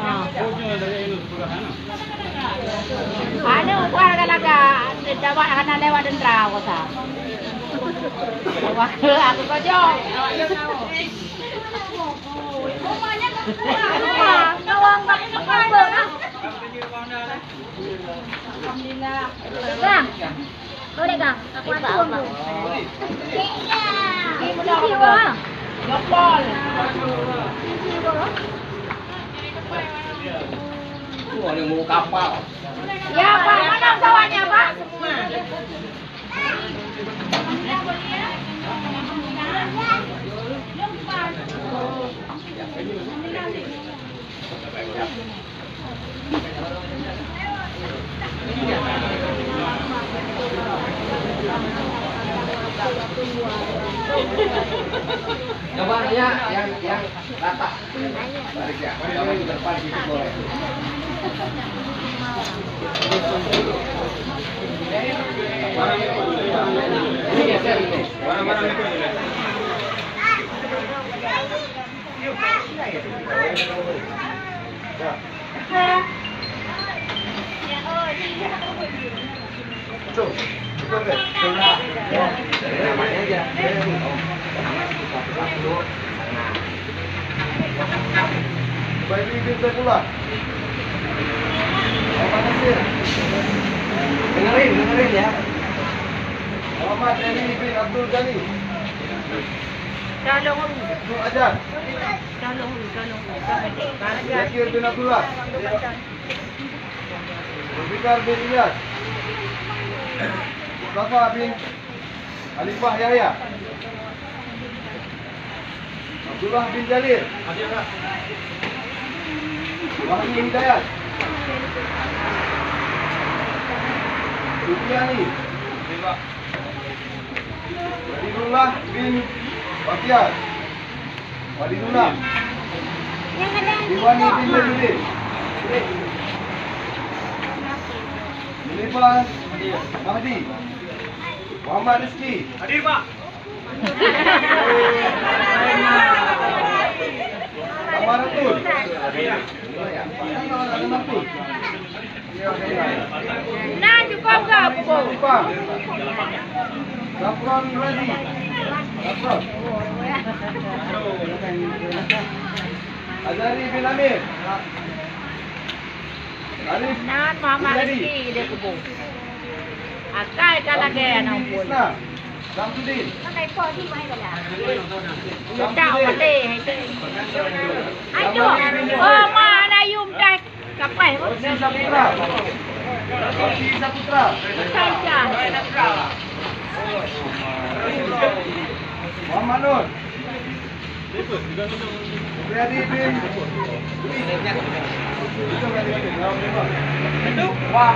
Ah. Ano, kuha talaga, dawa ka na lewat dan trawo sa. Aku ko jo. Nawang ba na pa na? Alhamdulillah. Bang. Boleh kang? Aku atuh mo. Iya. Ini mudah apa? Jokol. Ada mau kapal. Ya Pak, mana pesawatnya Pak? Coba ya, yang rata. Tarik ya. Kalau yang depan gitu boleh. Ini geser ini. Barang-barang itu. Tuh, sudah. Namanya aja. Baik ini pula. Dengerin ya. Muhammad Ali bin Abdul Ghani. Tolong. Itu aja. Tolong. Zakir bin Abdullah. Zulfikar bin Ilyas. Mustafa bin Alifah Yahya. Abdullah bin Jalil. Wahyu Hidayat. Sufiani. Walidullah bin Bakiar. Walidullah. Iwani bin Jadudin. Nilifan Mahdi. Muhammad Rizki. Hadir Pak. Amaratul. Nah, cukup enggak, Bu? Zafran Razi. Zafran. Azari bin Amir. Arif. Nah, Mama Rizki dia kubu. Akai kalage ampun. Isna. Samsudin. Cái phô thì mai rồi là đạo vấn đề hay thế anh được mà này dùng đây cặp bảy có Rosi Saputra. Rosi Saputra. sai chả Muhammad Nur. Supriyadi bin Wah.